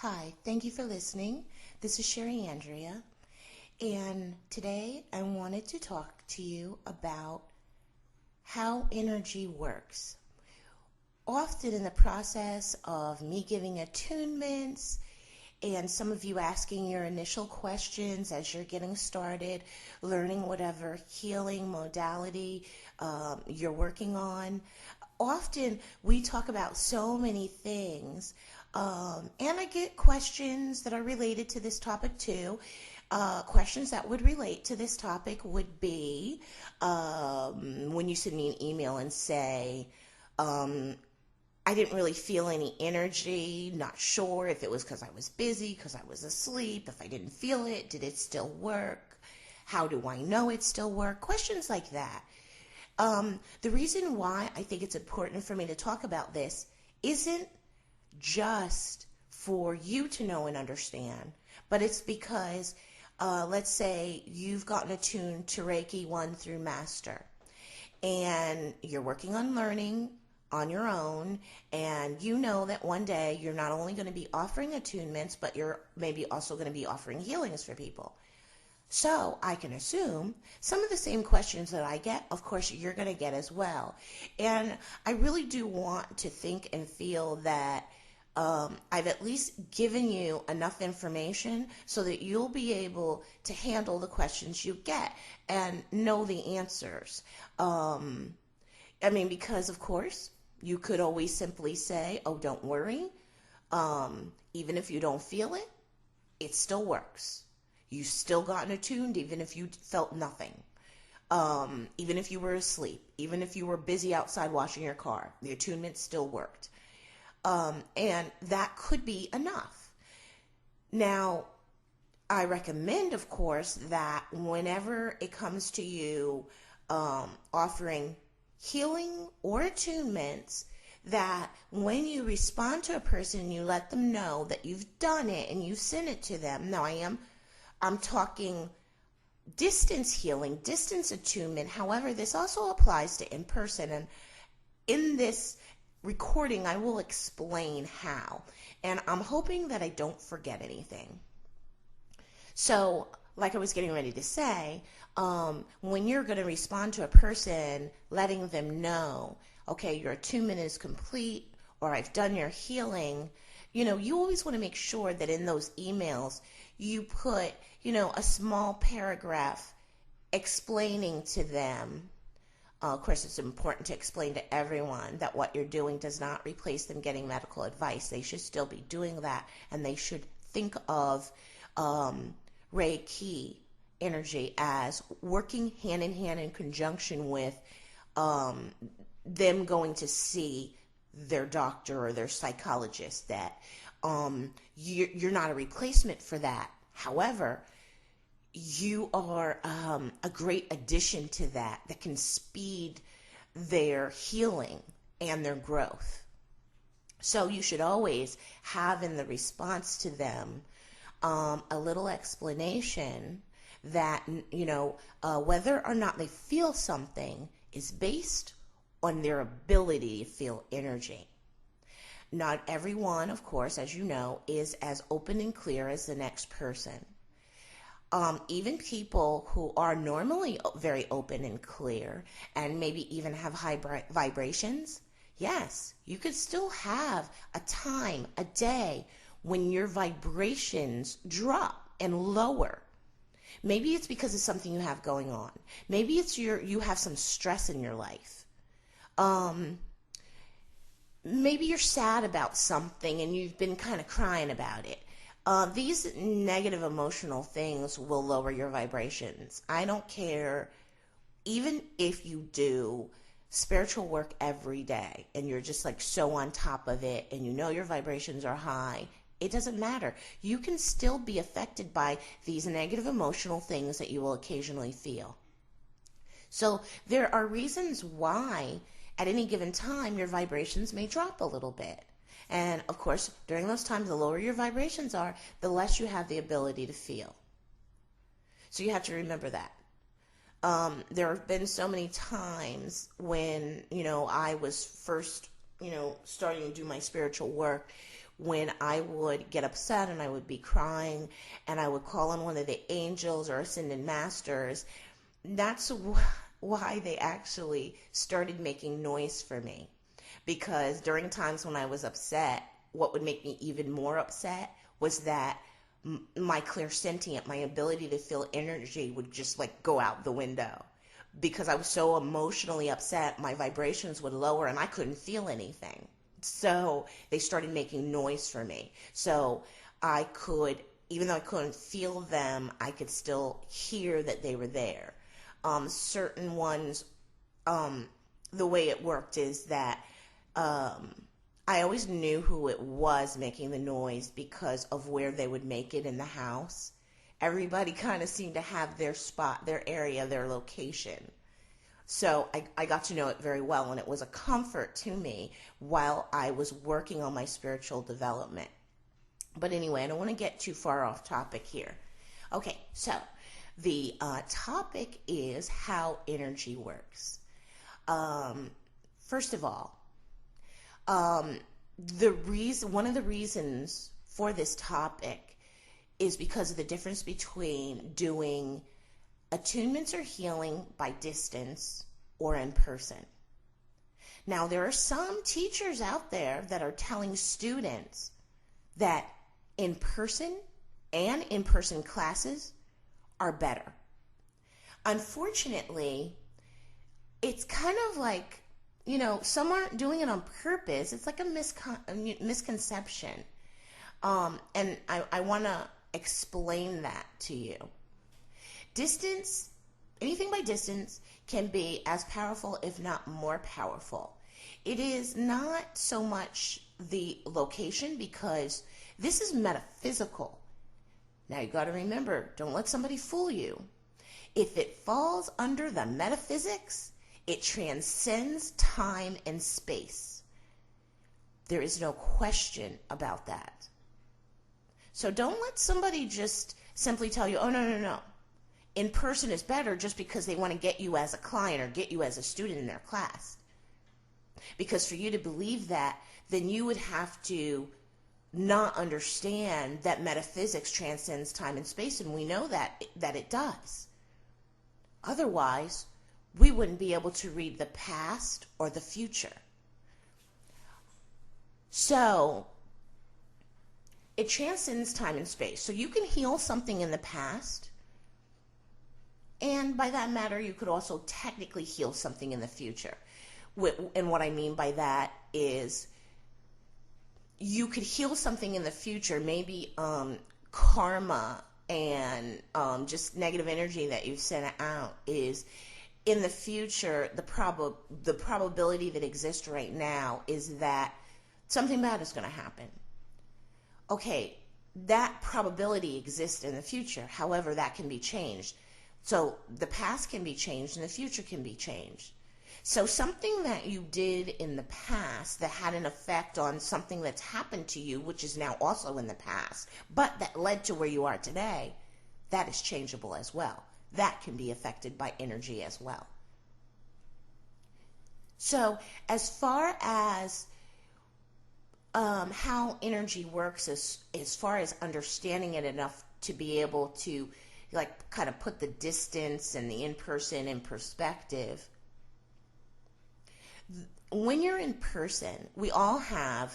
Hi, thank you for listening. This is Sherry Andrea, and today I wanted to talk to you about how energy works. Often in the process of me giving attunements and some of you asking your initial questions as you're getting started, learning whatever healing modality you're working on, often we talk about so many things. And I get questions that are related to this topic too. Questions that would relate to this topic would be when you send me an email and say, I didn't really feel any energy, not sure if it was because I was busy, because I was asleep, if I didn't feel it, did it still work? How do I know it still worked? Questions like that. The reason why I think it's important for me to talk about this isn't just for you to know and understand, but it's because, let's say you've gotten attuned to Reiki 1 through Master, and you're working on learning on your own, and you know that one day you're not only going to be offering attunements, but you're maybe also going to be offering healings for people. So I can assume some of the same questions that I get, of course, you're going to get as well. And I really do want to think and feel that I've at least given you enough information so that you'll be able to handle the questions you get and know the answers. Because of course, you could always simply say, oh, don't worry. Even if you don't feel it, it still works. You still gotten attuned even if you felt nothing. Even if you were asleep, even if you were busy outside washing your car, the attunement still worked. And that could be enough. Now, I recommend, of course, that whenever it comes to you offering healing or attunements, that when you respond to a person, you let them know that you've done it and you've sent it to them. Now, I'm talking distance healing, distance attunement. However, this also applies to in-person. And in this recording, I will explain how. And I'm hoping that I don't forget anything. So, like I was getting ready to say, when you're going to respond to a person, letting them know, okay, your attunement is complete, or I've done your healing, you always want to make sure that in those emails, you put, a small paragraph explaining to them. Of course, it's important to explain to everyone that what you're doing does not replace them getting medical advice. They should still be doing that, and they should think of Reiki energy as working hand in hand in conjunction with them going to see their doctor or their psychologist, that you're not a replacement for that. However, you are a great addition to that can speed their healing and their growth. So you should always have in the response to them a little explanation that, whether or not they feel something is based on their ability to feel energy. Not everyone, of course, as you know, is as open and clear as the next person. Even people who are normally very open and clear and maybe even have high vibrations, yes, you could still have a time, a day, when your vibrations drop and lower. Maybe it's because of something you have going on. Maybe it's you have some stress in your life. Maybe you're sad about something and you've been kind of crying about it. These negative emotional things will lower your vibrations. I don't care, even if you do spiritual work every day and you're just like so on top of it and your vibrations are high, it doesn't matter. You can still be affected by these negative emotional things that you will occasionally feel. So there are reasons why at any given time your vibrations may drop a little bit. And of course, during those times, the lower your vibrations are, the less you have the ability to feel. So you have to remember that. There have been so many times when, I was first, starting to do my spiritual work, when I would get upset and I would be crying and I would call on one of the angels or ascended masters, that's why they actually started making noise for me. Because during times when I was upset, what would make me even more upset was that my clairsentient, my ability to feel energy would just like go out the window. Because I was so emotionally upset, my vibrations would lower and I couldn't feel anything. So they started making noise for me. So I could, even though I couldn't feel them, I could still hear that they were there. Certain ones, the way it worked is that I always knew who it was making the noise because of where they would make it in the house. Everybody kind of seemed to have their spot, their area, their location. So I got to know it very well, and it was a comfort to me while I was working on my spiritual development. But anyway, I don't want to get too far off topic here. Okay, so the topic is how energy works. First of all, one of the reasons for this topic is because of the difference between doing attunements or healing by distance or in person. Now, there are some teachers out there that are telling students that in-person and in-person classes are better. Unfortunately, it's kind of like, some aren't doing it on purpose. It's like a misconception. And I want to explain that to you. Distance, anything by distance, can be as powerful, if not more powerful. It is not so much the location, because this is metaphysical. Now you got to remember, don't let somebody fool you. If it falls under the metaphysics, it transcends time and space. There is no question about that. So don't let somebody just simply tell you, oh, no. In person is better just because they want to get you as a client or get you as a student in their class. Because for you to believe that, then you would have to not understand that metaphysics transcends time and space, and we know that it does. Otherwise, we wouldn't be able to read the past or the future. So, it transcends time and space. So you can heal something in the past, and by that matter, you could also technically heal something in the future. And what I mean by that is you could heal something in the future, maybe karma and just negative energy that you've sent out is in the future, the probability that exists right now is that something bad is going to happen. Okay, that probability exists in the future. However, that can be changed. So the past can be changed and the future can be changed. So something that you did in the past that had an effect on something that's happened to you, which is now also in the past, but that led to where you are today, that is changeable as well. That can be affected by energy as well. So as far as how energy works, as far as understanding it enough to be able to kind of put the distance and the in-person in perspective, when you're in person, we all have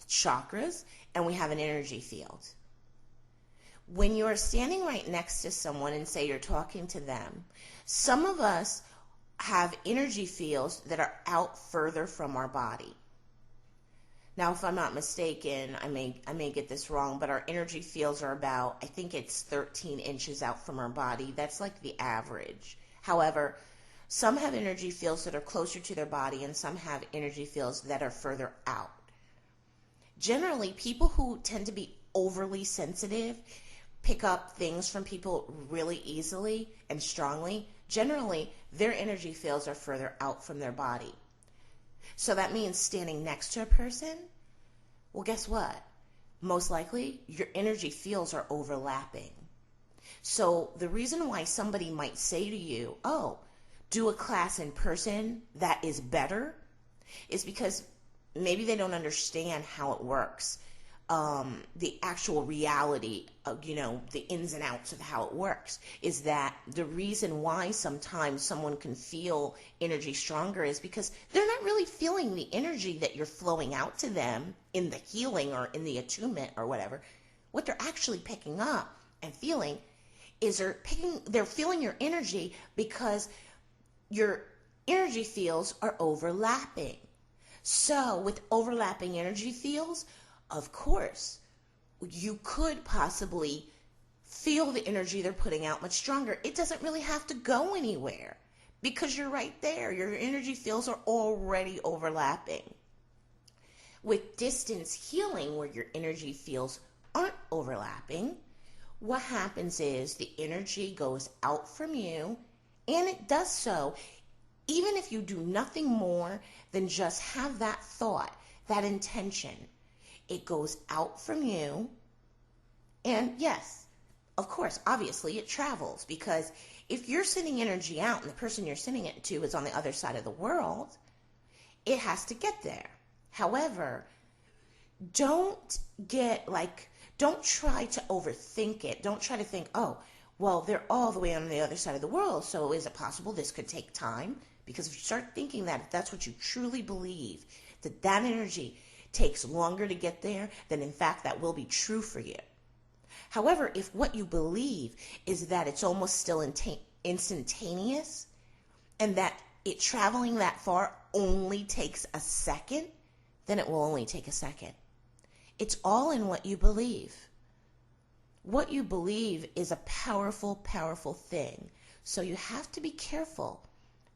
chakras and we have an energy field. When you're standing right next to someone and say you're talking to them, some of us have energy fields that are out further from our body. Now, if I'm not mistaken, I may get this wrong, but our energy fields are about, I think it's 13 inches out from our body. That's like the average. However, some have energy fields that are closer to their body and some have energy fields that are further out. Generally, people who tend to be overly sensitive pick up things from people really easily and strongly. Generally, their energy fields are further out from their body. So that means standing next to a person, well, guess what? Most likely, your energy fields are overlapping. So the reason why somebody might say to you, oh, do a class in person that is better, is because maybe they don't understand how it works. the actual reality of, the ins and outs of how it works, is that the reason why sometimes someone can feel energy stronger is because they're not really feeling the energy that you're flowing out to them in the healing or in the attunement or whatever. What they're actually picking up and feeling is they're feeling your energy because your energy fields are overlapping. So with overlapping energy fields, of course, you could possibly feel the energy they're putting out much stronger. It doesn't really have to go anywhere because you're right there. Your energy fields are already overlapping. With distance healing, where your energy fields aren't overlapping, what happens is the energy goes out from you, and it does so even if you do nothing more than just have that thought, that intention. It goes out from you, and yes, of course, obviously it travels, because if you're sending energy out and the person you're sending it to is on the other side of the world, it has to get there. However, don't try to overthink it. Don't try to think, oh, well, they're all the way on the other side of the world, so is it possible this could take time? Because if you start thinking that, if that's what you truly believe, that energy takes longer to get there, then in fact that will be true for you. However, if what you believe is that it's almost still instantaneous, and that it traveling that far only takes a second, then it will only take a second. It's all in what you believe. What you believe is a powerful, powerful thing. So you have to be careful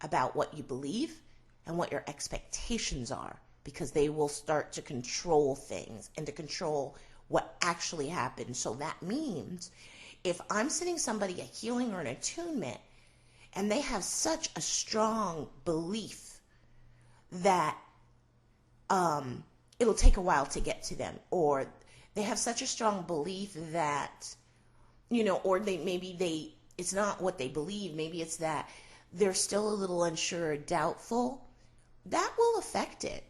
about what you believe and what your expectations are, because they will start to control things and to control what actually happens. So that means if I'm sending somebody a healing or an attunement and they have such a strong belief that it'll take a while to get to them, or they have such a strong belief that, or it's not what they believe, maybe it's that they're still a little unsure or doubtful, that will affect it.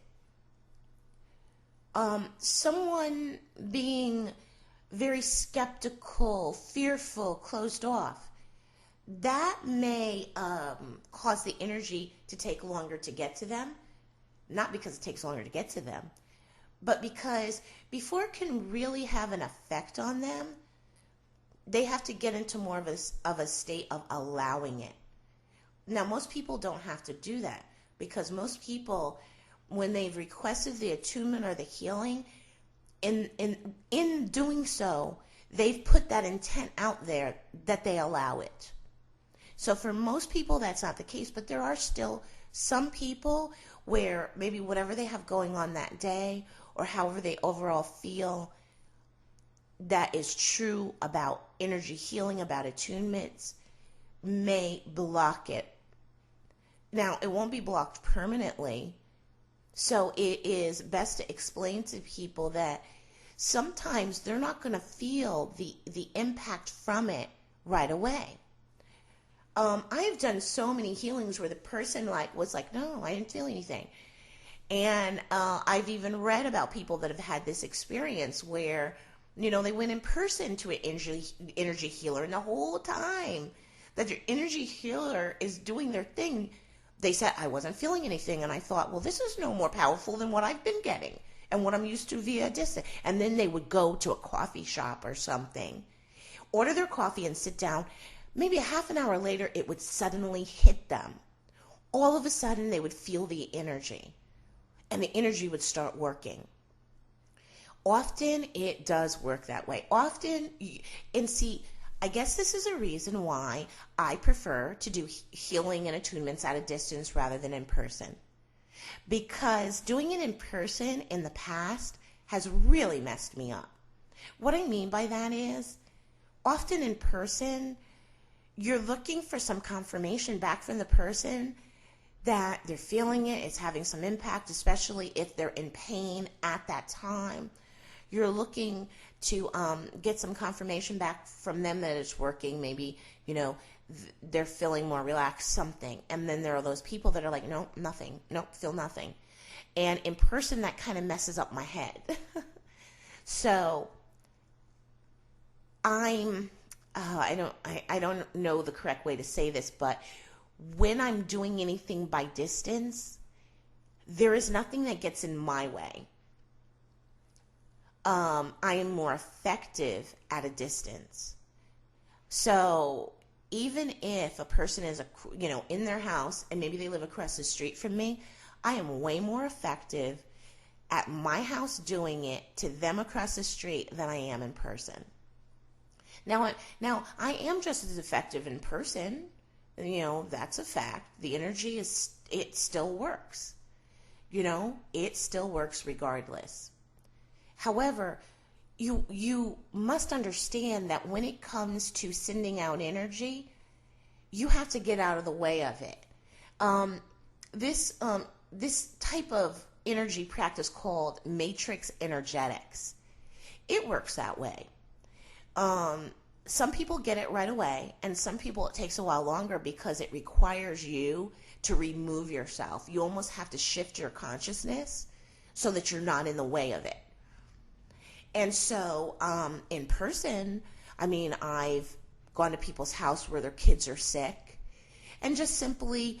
Someone being very skeptical, fearful, closed off, that may cause the energy to take longer to get to them. Not because it takes longer to get to them, but because before it can really have an effect on them, they have to get into more of a state of allowing it. Now, most people don't have to do that, because most people, when they've requested the attunement or the healing, in doing so, they've put that intent out there that they allow it. So for most people, that's not the case, but there are still some people where maybe whatever they have going on that day, or however they overall feel that is true about energy healing, about attunements, may block it. Now, it won't be blocked permanently, so it is best to explain to people that sometimes they're not going to feel the impact from it right away. I have done so many healings where the person was like, no, I didn't feel anything. And I've even read about people that have had this experience where, they went in person to an energy healer, and the whole time that your energy healer is doing their thing, they said, I wasn't feeling anything. And I thought, well, this is no more powerful than what I've been getting and what I'm used to via distance. And then they would go to a coffee shop or something, order their coffee and sit down. Maybe a half an hour later, it would suddenly hit them. All of a sudden, they would feel the energy, and the energy would start working. Often, it does work that way. I guess this is a reason why I prefer to do healing and attunements at a distance rather than in person. Because doing it in person in the past has really messed me up. What I mean by that is, often in person, you're looking for some confirmation back from the person that they're feeling it, it's having some impact, especially if they're in pain at that time. You're looking to get some confirmation back from them that it's working. Maybe, they're feeling more relaxed, something. And then there are those people that are like, nope, nothing. Nope, feel nothing. And in person, that kind of messes up my head. So I don't know the correct way to say this, but when I'm doing anything by distance, there is nothing that gets in my way. I am more effective at a distance. So even if a person is, in their house and maybe they live across the street from me, I am way more effective at my house doing it to them across the street than I am in person. Now I am just as effective in person. That's a fact. The energy it still works. It still works regardless. However, you must understand that when it comes to sending out energy, you have to get out of the way of it. This type of energy practice called matrix energetics, it works that way. Some people get it right away, and some people it takes a while longer because it requires you to remove yourself. You almost have to shift your consciousness so that you're not in the way of it. And so in person, I've gone to people's house where their kids are sick and just simply,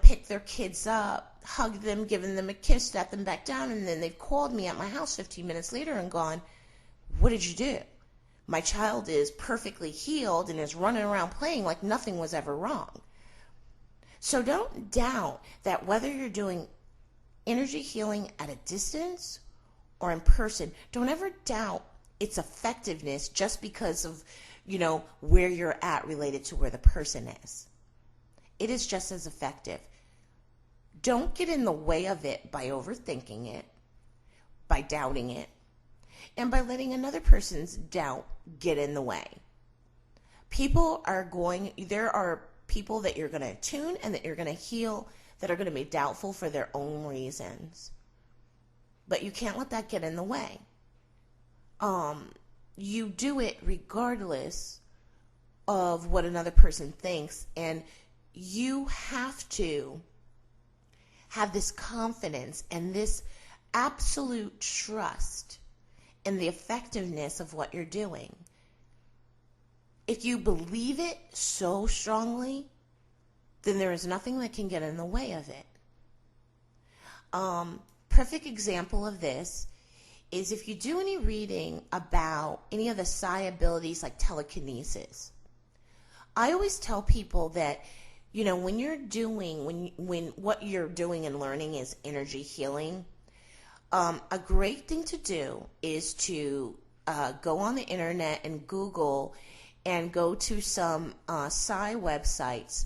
pick their kids up, hug them, giving them a kiss, set them back down, and then they've called me at my house 15 minutes later and gone, "What did you do? My child is perfectly healed and is running around playing like nothing was ever wrong." So don't doubt that whether you're doing energy healing at a distance or in person, don't ever doubt its effectiveness just because of, where you're at related to where the person is. It is just as effective. Don't get in the way of it by overthinking it, by doubting it, and by letting another person's doubt get in the way. There are people that you're going to attune and that you're going to heal that are going to be doubtful for their own reasons. But you can't let that get in the way. You do it regardless of what another person thinks, and you have to have this confidence and this absolute trust in the effectiveness of what you're doing. If you believe it so strongly, then there is nothing that can get in the way of it. Perfect example of this is if you do any reading about any of the psi abilities like telekinesis. I always tell people that, when what you're doing and learning is energy healing, a great thing to do is to go on the internet and Google and go to some psi websites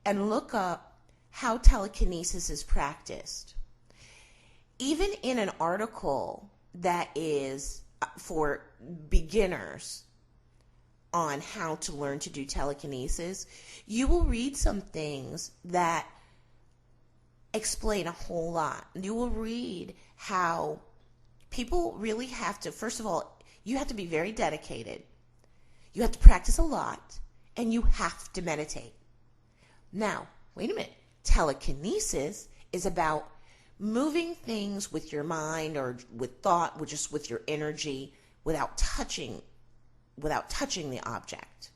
and look up how telekinesis is practiced. Even in an article that is for beginners on how to learn to do telekinesis, you will read some things that explain a whole lot. You will read how people really have to, first of all, you have to be very dedicated. You have to practice a lot, and you have to meditate. Now, wait a minute. Telekinesis is about moving things with your mind or with thought, just with your energy, without touching the object.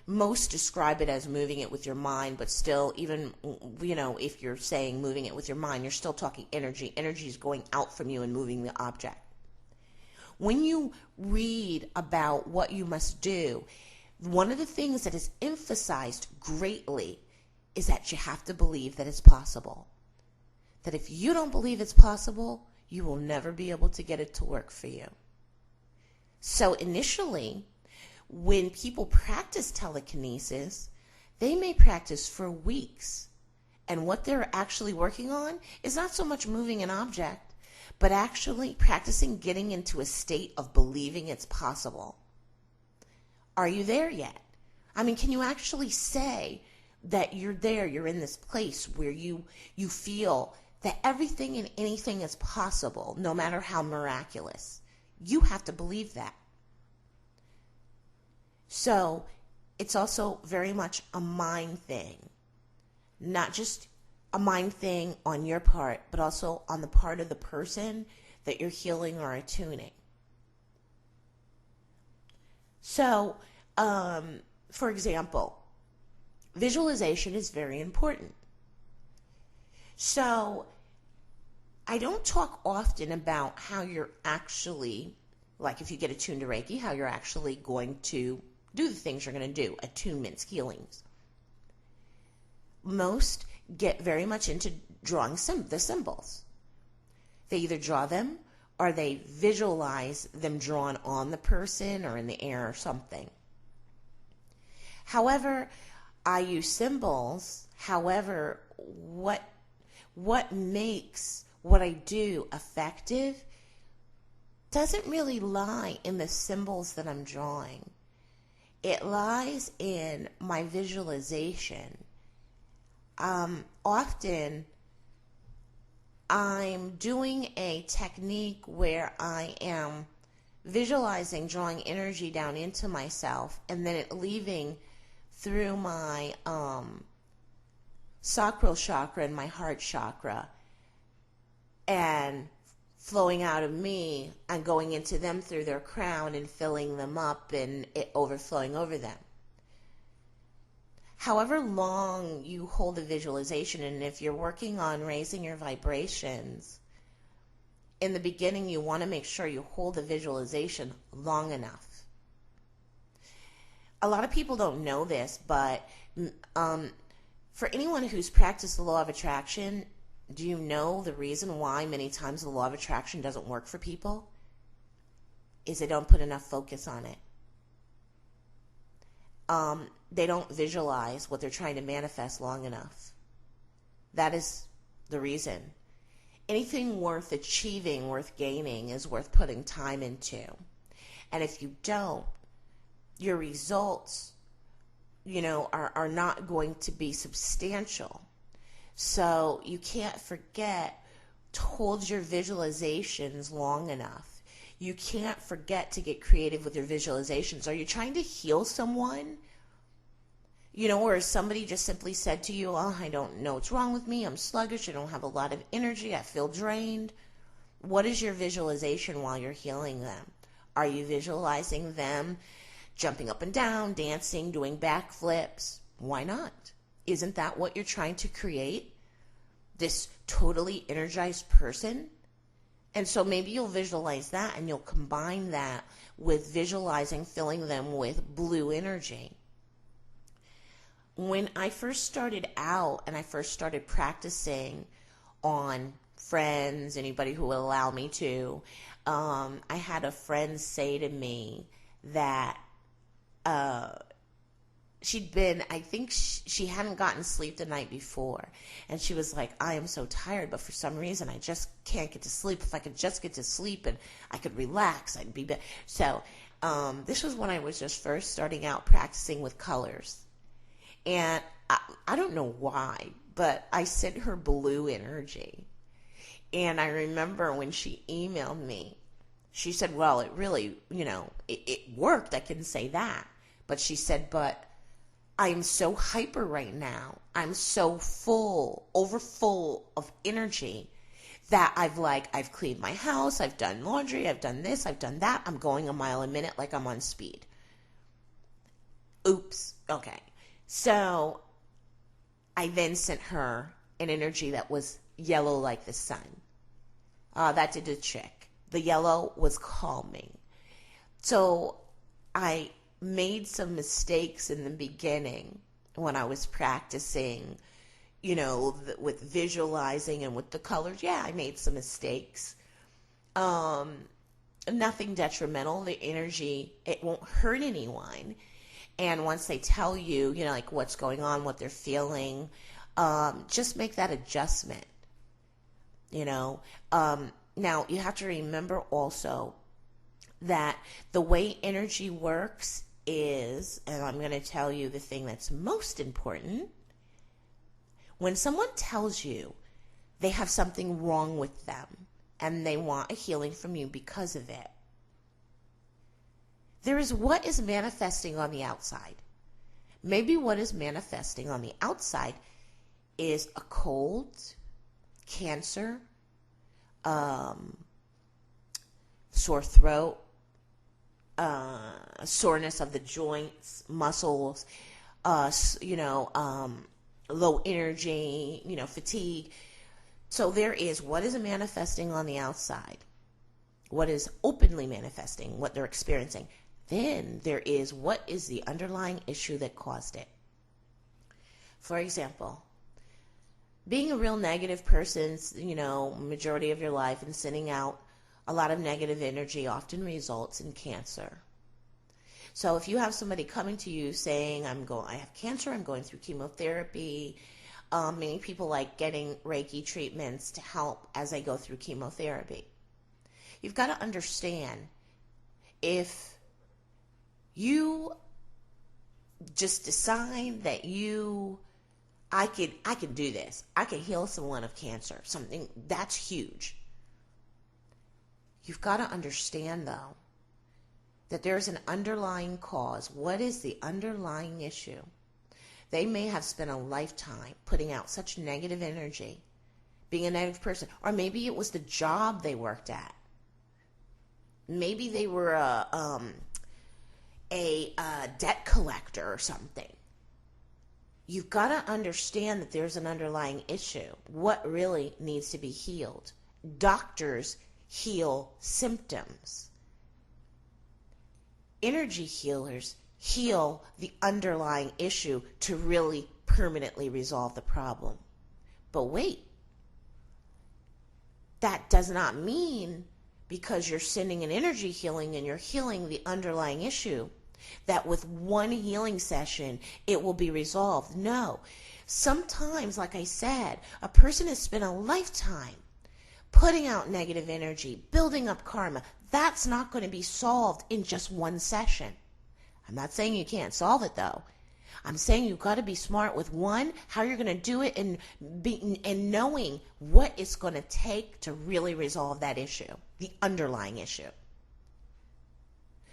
Most describe it as moving it with your mind, but still, even, if you're saying moving it with your mind, you're still talking energy. Energy is going out from you and moving the object. When you read about what you must do, one of the things that is emphasized greatly is that you have to believe that it's possible. That if you don't believe it's possible, you will never be able to get it to work for you. So initially, when people practice telekinesis, they may practice for weeks. And what they're actually working on is not so much moving an object, but actually practicing getting into a state of believing it's possible. Are you there yet? Can you actually say that you're there, you're in this place where you feel that everything and anything is possible, no matter how miraculous? You have to believe that. So it's also very much a mind thing, not just a mind thing on your part, but also on the part of the person that you're healing or attuning. So, for example, visualization is very important. So, I don't talk often about how you're actually, like if you get attuned to Reiki, how you're actually going to do the things you're going to do, attunements, healings. Most get very much into drawing the symbols. They either draw them or they visualize them drawn on the person or in the air or something. However, I use symbols. However, what makes what I do effective doesn't really lie in the symbols that I'm drawing. It lies in my visualization. Often I'm doing a technique where I am visualizing, drawing energy down into myself, and then it leaving through my sacral chakra and my heart chakra and flowing out of me and going into them through their crown and filling them up and it overflowing over them. However long you hold the visualization, and if you're working on raising your vibrations, in the beginning you want to make sure you hold the visualization long enough. A lot of people don't know this, but for anyone who's practiced the law of attraction, do you know the reason why many times the law of attraction doesn't work for people? Is they don't put enough focus on it. They don't visualize what they're trying to manifest long enough. That is the reason. Anything worth achieving, worth gaining, is worth putting time into. And if you don't, your results, are not going to be substantial. So you can't forget to hold your visualizations long enough. You can't forget to get creative with your visualizations. Are you trying to heal someone? Or somebody just simply said to you, oh, I don't know what's wrong with me. I'm sluggish. I don't have a lot of energy. I feel drained. What is your visualization while you're healing them? Are you visualizing them jumping up and down, dancing, doing backflips? Why not? Isn't that what you're trying to create? This totally energized person? And so maybe you'll visualize that and you'll combine that with visualizing filling them with blue energy. When I first started out and I first started practicing on friends, anybody who would allow me to, I had a friend say to me that she'd been, I think she hadn't gotten sleep the night before. And she was like, I am so tired, but for some reason I just can't get to sleep. If I could just get to sleep and I could relax, I'd be better. So this was when I was just first starting out practicing with colors. And I don't know why, but I sent her blue energy. And I remember when she emailed me, she said, well, it really, it worked. I can say that. But she said, but I'm so hyper right now. I'm so overfull of energy that I've cleaned my house. I've done laundry. I've done this. I've done that. I'm going a mile a minute like I'm on speed. Oops. Okay. So I then sent her an energy that was yellow like the sun. That did the trick. The yellow was calming. So I made some mistakes in the beginning when I was practicing, with visualizing and with the colors. Yeah, I made some mistakes. Nothing detrimental. The energy, it won't hurt anyone. And once they tell you, like what's going on, what they're feeling, just make that adjustment. Now you have to remember also that the way energy works is, and I'm going to tell you the thing that's most important, when someone tells you they have something wrong with them and they want a healing from you because of it, there is what is manifesting on the outside. Maybe what is manifesting on the outside is a cold, cancer, sore throat, soreness of the joints, muscles, low energy, fatigue. So there is what is manifesting on the outside, what is openly manifesting, what they're experiencing. Then there is what is the underlying issue that caused it. For example, being a real negative person, majority of your life, and sending out a lot of negative energy often results in cancer. So if you have somebody coming to you saying, I have cancer, I'm going through chemotherapy, many people like getting Reiki treatments to help as they go through chemotherapy. You've got to understand, if you just decide that I could do this, I could heal someone of cancer, something that's huge. You've got to understand, though, that there's an underlying cause. What is the underlying issue? They may have spent a lifetime putting out such negative energy, being a negative person, or maybe it was the job they worked at. Maybe they were a debt collector or something. You've got to understand that there's an underlying issue. What really needs to be healed? Doctors heal symptoms. Energy healers heal the underlying issue to really permanently resolve the problem. But wait, that does not mean because you're sending an energy healing and you're healing the underlying issue that with one healing session it will be resolved. No. Sometimes, like I said, a person has spent a lifetime putting out negative energy, building up karma. That's not going to be solved in just one session. I'm not saying you can't solve it, though. I'm saying you've got to be smart with how you're going to do it, and knowing what it's going to take to really resolve that issue, the underlying issue.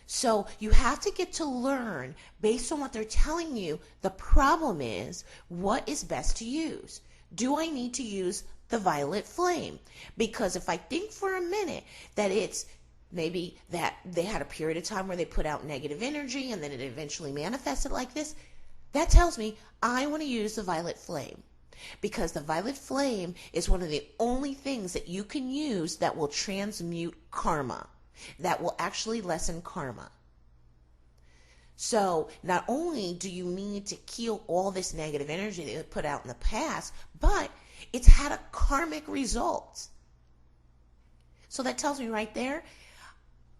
So you have to get to learn based on what they're telling you. The problem is, what is best to use? Do I need to use the violet flame? Because if I think for a minute that it's maybe that they had a period of time where they put out negative energy and then it eventually manifested like this, that tells me I want to use the violet flame. Because the violet flame is one of the only things that you can use that will transmute karma, that will actually lessen karma. So not only do you need to heal all this negative energy that you put out in the past, but it's had a karmic result. So that tells me right there,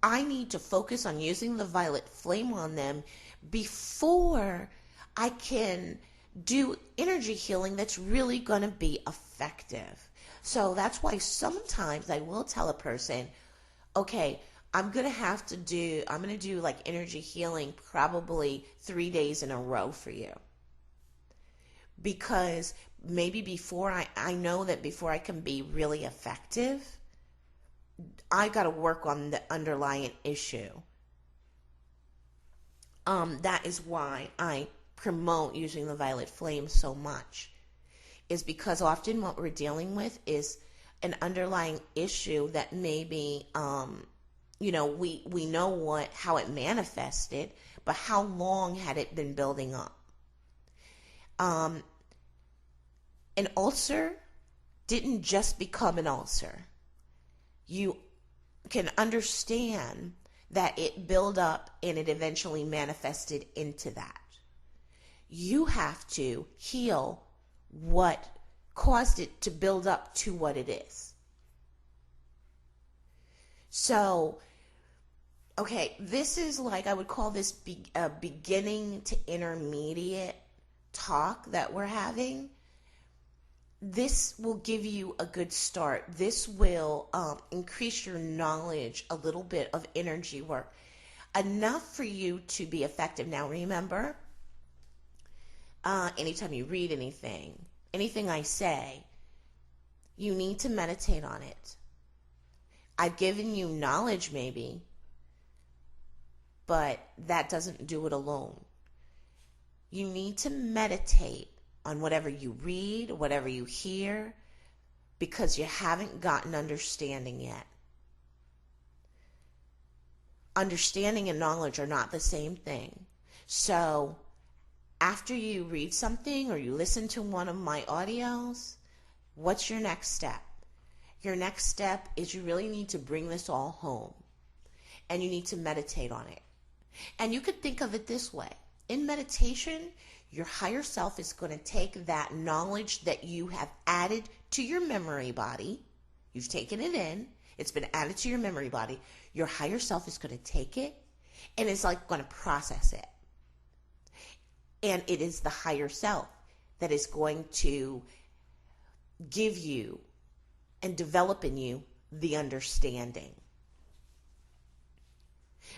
I need to focus on using the violet flame on them before I can do energy healing that's really going to be effective. So that's why sometimes I will tell a person, okay, I'm going to do like energy healing probably 3 days in a row for you. Because maybe before I know that before I can be really effective, I got to work on the underlying issue. That is why I promote using the violet flame so much, is because often what we're dealing with is an underlying issue that maybe, we know how it manifested, but how long had it been building up? An ulcer didn't just become an ulcer. You can understand that it built up and it eventually manifested into that. You have to heal what caused it to build up to what it is. So, okay, this is like, I would call this a beginning to intermediate talk that we're having. This will give you a good start. This will increase your knowledge a little bit of energy work, enough for you to be effective. Now remember, anytime you read anything I say, you need to meditate on it. I've given you knowledge maybe, but that doesn't do it alone. You need to meditate on whatever you read, whatever you hear, because you haven't gotten understanding yet. Understanding and knowledge are not the same thing. So after you read something or you listen to one of my audios, what's your next step? Your next step is you really need to bring this all home, and you need to meditate on it. And you could think of it this way. In meditation, your higher self is going to take that knowledge that you have added to your memory body. You've taken it in. It's been added to your memory body. Your higher self is going to take it and it's like going to process it. And it is the higher self that is going to give you and develop in you the understanding.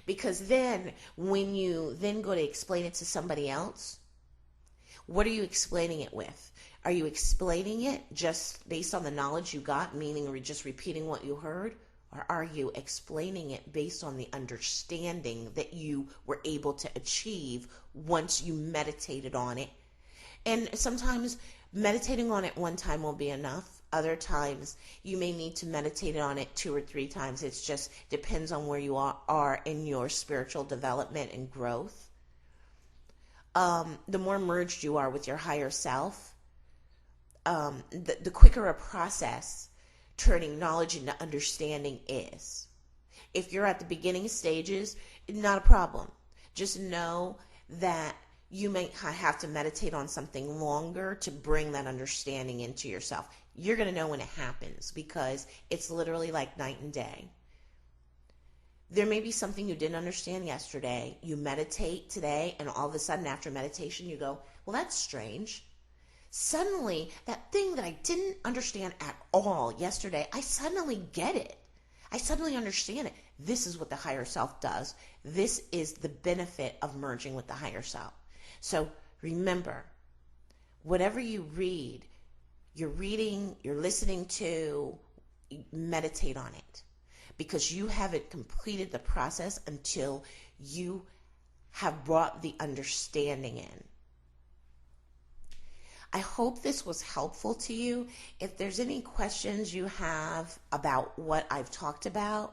Because then when you then go to explain it to somebody else, what are you explaining it with? Are you explaining it just based on the knowledge you got, meaning just repeating what you heard? Or are you explaining it based on the understanding that you were able to achieve once you meditated on it? And sometimes meditating on it one time will be enough. Other times you may need to meditate on it 2 or 3 times. It just depends on where you are in your spiritual development and growth. The more merged you are with your higher self, the quicker a process turning knowledge into understanding is. If you're at the beginning stages, not a problem. Just know that you may have to meditate on something longer to bring that understanding into yourself. You're going to know when it happens because it's literally like night and day. There may be something you didn't understand yesterday. You meditate today, and all of a sudden after meditation you go, well, that's strange. Suddenly, that thing that I didn't understand at all yesterday, I suddenly get it. I suddenly understand it. This is what the higher self does. This is the benefit of merging with the higher self. So remember, whatever you read, you're reading, you're listening to, meditate on it. Because you haven't completed the process until you have brought the understanding in. I hope this was helpful to you. If there's any questions you have about what I've talked about,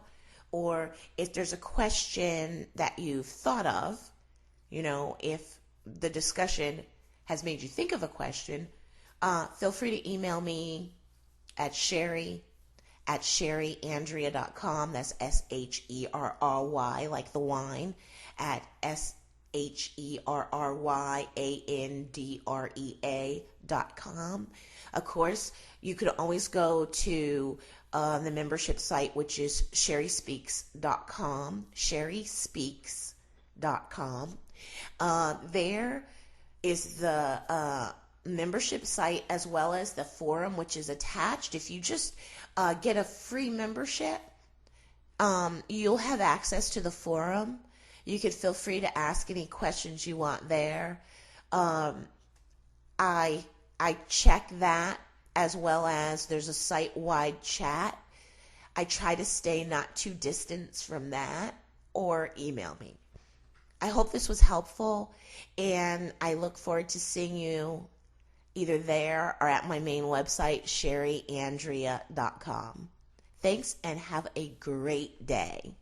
or if there's a question that you've thought of, if the discussion has made you think of a question, feel free to email me at sherryandrea.com. That's SHERRY, like the wine, at SHERRYANDREA.com. Of course, you could always go to the membership site, which is sherryspeaks.com. sherryspeaks.com. There is the membership site as well as the forum, which is attached. If you just get a free membership, you'll have access to the forum. You could feel free to ask any questions you want there. I check that, as well as there's a site-wide chat. I try to stay not too distant from that, or email me. I hope this was helpful, and I look forward to seeing you either there or at my main website, sherryandrea.com. Thanks, and have a great day.